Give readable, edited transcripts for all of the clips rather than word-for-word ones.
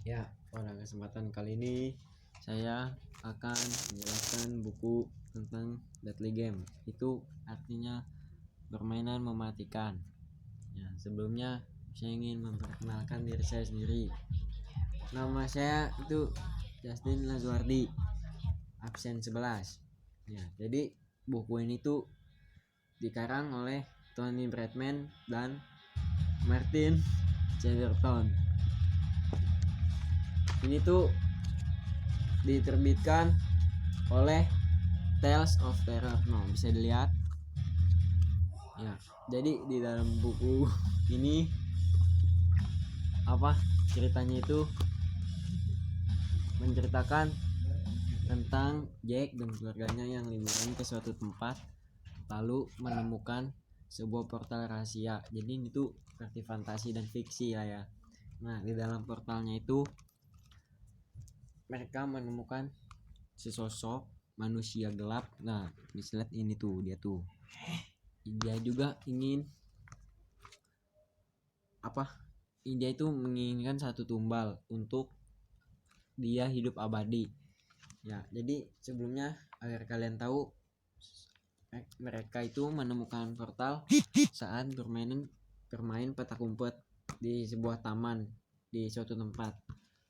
Ya, pada kesempatan kali ini saya akan menjelaskan buku tentang Deadly Game. Itu artinya permainan mematikan. Ya, sebelumnya saya ingin memperkenalkan diri saya sendiri. Nama saya itu Justin Lazuardi, absen 11. Ya, jadi buku ini tuh dikarang oleh Tony Bradman dan Martin Chatterton. Ini tuh diterbitkan oleh Tales of Terror. Bisa dilihat ya. Jadi di dalam buku ini ceritanya itu menceritakan tentang Jack dan keluarganya yang liburan ke suatu tempat lalu menemukan sebuah portal rahasia. Jadi ini tuh seperti fantasi dan fiksi lah ya. Nah, di dalam portalnya itu mereka menemukan sesosok manusia gelap. Nah, bisa lihat ini tuh, dia juga ingin dia itu menginginkan satu tumbal untuk dia hidup abadi. Ya, jadi sebelumnya agar kalian tahu, mereka itu menemukan portal saat bermain petak umpet di sebuah taman di suatu tempat.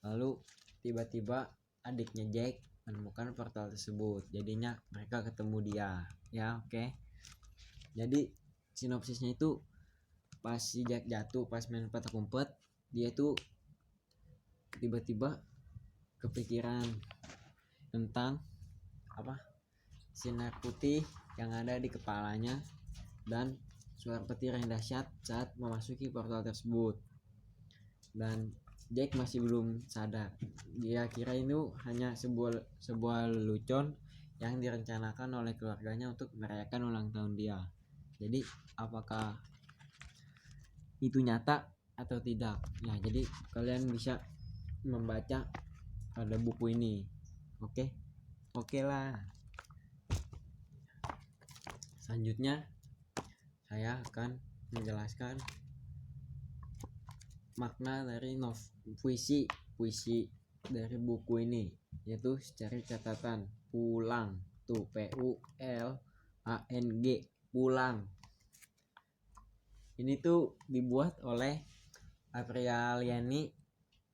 Lalu tiba-tiba adiknya Jack menemukan portal tersebut. Jadinya mereka ketemu dia. Ya, oke. Jadi sinopsisnya itu pas si Jack jatuh pas main petak umpet, dia itu tiba-tiba kepikiran tentang sinar putih yang ada di kepalanya dan suara petir yang dahsyat saat memasuki portal tersebut. Dan Jack masih belum sadar. Dia kira itu hanya sebuah lelucon yang direncanakan oleh keluarganya untuk merayakan ulang tahun dia. Jadi apakah itu nyata atau tidak? Ya, jadi kalian bisa membaca pada buku ini. Oke lah. Selanjutnya saya akan menjelaskan makna dari puisi dari buku ini, yaitu secara catatan pulang, tuh PULANG, pulang. Ini tuh dibuat oleh Apriliani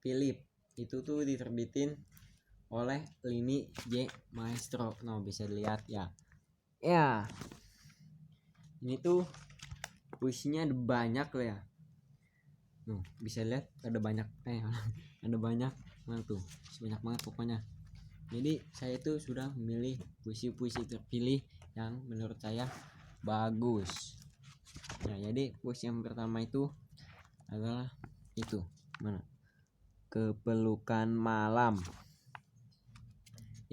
Philip. Itu tuh diterbitin oleh Lini J Maestro. Bisa dilihat ya. Ini tuh puisinya ada banyak lah ya. Bisa lihat ada banyak ada banyak banget tuh, banyak banget pokoknya. Jadi saya tuh sudah memilih puisi-puisi terpilih yang menurut saya bagus. Ya, jadi puisi yang pertama itu adalah itu Kepelukan Malam.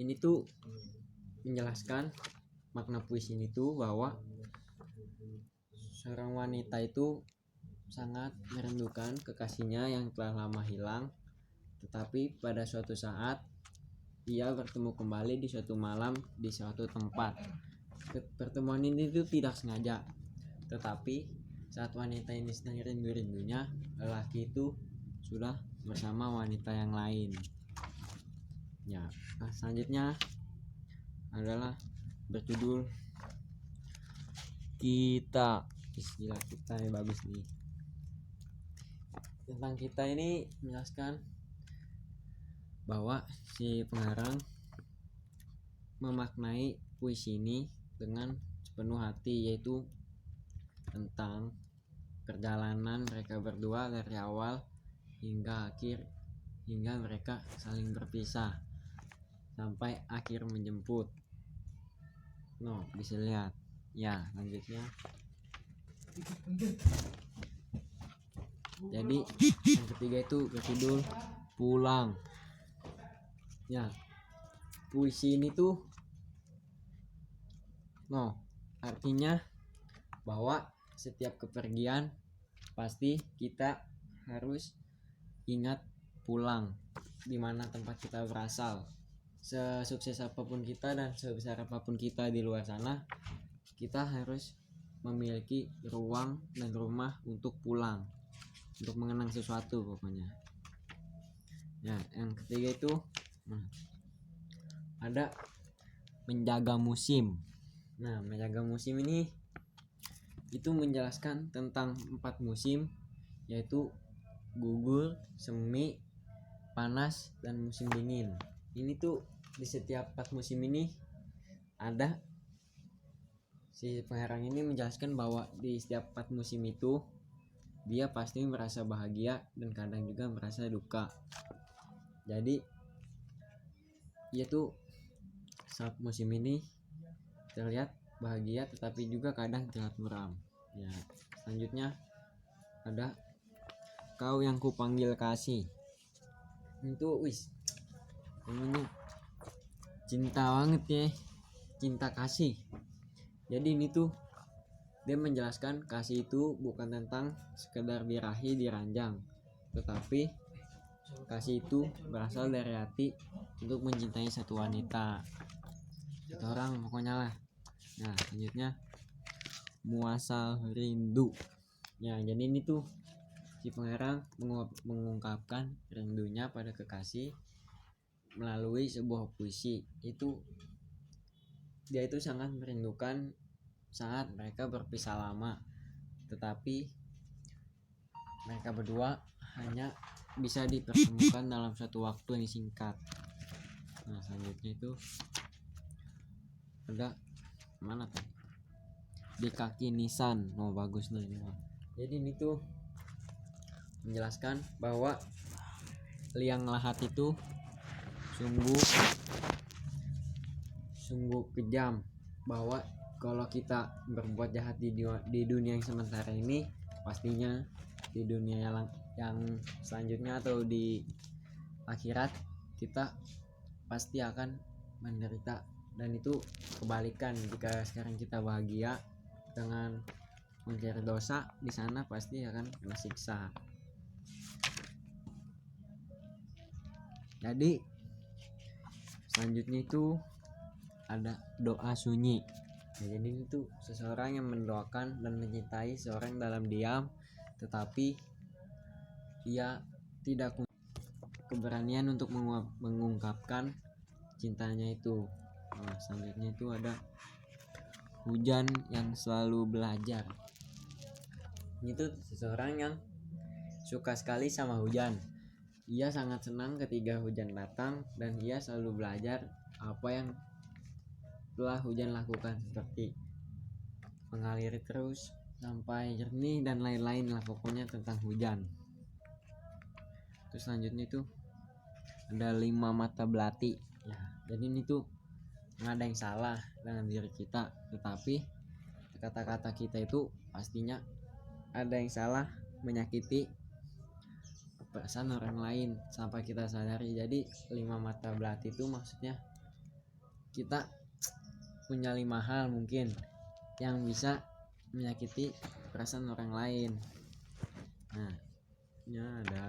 Ini tuh menjelaskan makna puisi ini tuh bahwa seorang wanita itu sangat merindukan kekasihnya yang telah lama hilang, tetapi pada suatu saat ia bertemu kembali di suatu malam di suatu tempat. Pertemuan ini tuh tidak sengaja, tetapi saat wanita ini sedang rindu-rindunya, lelaki itu sudah bersama wanita yang lain. Ya, selanjutnya adalah berjudul Kita. Istilah kita yang bagus nih. Tentang kita ini menjelaskan bahwa si pengarang memaknai puisi ini dengan sepenuh hati, yaitu tentang perjalanan mereka berdua dari awal hingga akhir, hingga mereka saling berpisah sampai akhir menjemput. Bisa lihat ya. Lanjutnya, jadi yang ketiga itu berjudul Pulang. Ya, puisi ini tuh artinya bahwa setiap kepergian pasti kita harus ingat pulang di mana tempat kita berasal. Sesukses apapun kita dan sebesar apapun kita di luar sana, kita harus memiliki ruang dan rumah untuk pulang, untuk mengenang sesuatu pokoknya. Ya, yang ketiga itu ada menjaga musim. Nah, menjaga musim ini itu menjelaskan tentang 4 musim, yaitu gugur, semi, panas, dan musim dingin. Ini tuh di setiap 4 musim ini ada, si pengarang ini menjelaskan bahwa di setiap 4 musim itu dia pasti merasa bahagia dan kadang juga merasa duka. Jadi dia tuh saat musim ini terlihat bahagia tetapi juga kadang terlihat muram. Ya, selanjutnya ada kau yang kupanggil kasih. Itu namanya cinta banget ya, cinta kasih. Jadi ini tuh dia menjelaskan kasih itu bukan tentang sekedar birahi diranjang, tetapi kasih itu berasal dari hati untuk mencintai satu wanita, satu orang pokoknya lah. Nah, selanjutnya muasal rindu. Ya, jadi ini tuh si pengarang mengungkapkan rindunya pada kekasih melalui sebuah puisi. Itu dia itu sangat merindukan saat mereka berpisah lama, tetapi mereka berdua hanya bisa dipertemukan dalam satu waktu yang singkat. Nah, selanjutnya itu ada mana tuh, di kaki nisan. Oh, bagus nih ini. Jadi ini tuh menjelaskan bahwa liang lahat itu sungguh kejam, bahwa kalau kita berbuat jahat di dunia yang sementara ini, pastinya di dunia yang selanjutnya atau di akhirat kita pasti akan menderita. Dan itu kebalikan, jika sekarang kita bahagia dengan mencari dosa, di sana pasti akan kena siksa. Jadi selanjutnya itu ada doa sunyi. Nah, jadi itu seseorang yang mendoakan dan mencintai seorang dalam diam, tetapi ia tidak keberanian untuk mengungkapkan cintanya itu. Nah, selanjutnya itu ada hujan yang selalu belajar. Itu seseorang yang suka sekali sama hujan. Ia sangat senang ketika hujan datang dan ia selalu belajar apa yang telah hujan lakukan, seperti mengalir terus sampai jernih dan lain-lain lah pokoknya tentang hujan. Terus selanjutnya itu ada 5 mata belati. Ya, jadi ini tuh nggak ada yang salah dengan diri kita, tetapi kata-kata kita itu pastinya ada yang salah, menyakiti perasaan orang lain sampai kita sadari. Jadi 5 mata belati itu maksudnya kita punya 5 hal mungkin yang bisa menyakiti perasaan orang lain. Nah, ini ada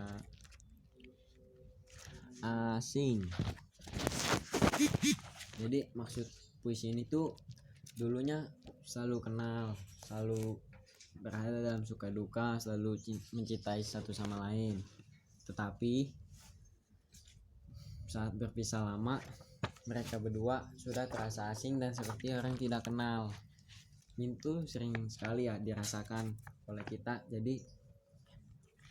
asing. Jadi maksud puisi ini tuh dulunya selalu kenal, selalu berada dalam suka duka, selalu mencintai satu sama lain. Tetapi saat berpisah lama, mereka berdua sudah terasa asing dan seperti orang tidak kenal. Itu sering sekali ya dirasakan oleh kita. Jadi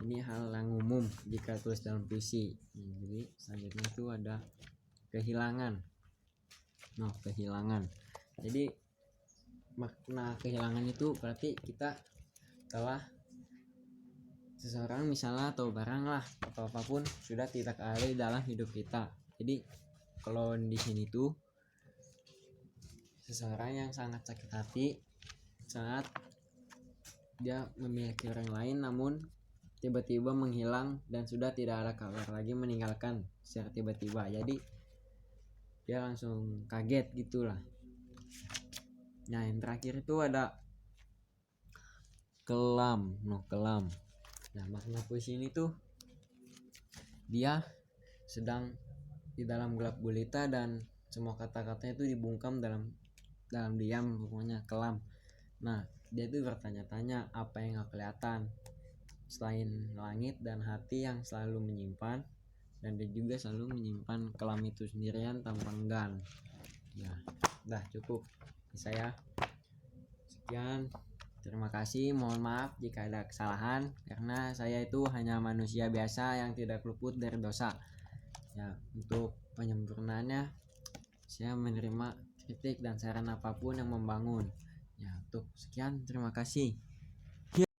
ini hal yang umum jika tulis dalam puisi. Jadi selanjutnya itu ada kehilangan. Kehilangan. Jadi makna kehilangan itu berarti kita telah seseorang misalnya atau barang lah atau apapun sudah tidak ada di dalam hidup kita. Jadi kalau di sini tuh seseorang yang sangat sakit hati saat dia memiliki orang lain namun tiba-tiba menghilang dan sudah tidak ada kabar lagi, meninggalkan secara tiba-tiba. Jadi dia langsung kaget gitulah. Nah, yang terakhir itu ada kelam. Kelam. Nah, makna puisi ini tuh dia sedang di dalam gelap gulita dan semua kata-katanya itu dibungkam dalam diam, pokoknya kelam. Nah, dia tuh bertanya-tanya apa yang gak kelihatan selain langit dan hati yang selalu menyimpan dan dia juga selalu menyimpan kelam itu sendirian tanpa enggan. Ya, udah cukup saya. Sekian, terima kasih. Mohon maaf jika ada kesalahan karena saya itu hanya manusia biasa yang tidak luput dari dosa. Ya, untuk penyempurnaannya saya menerima kritik dan saran apapun yang membangun. Ya, untuk sekian, terima kasih.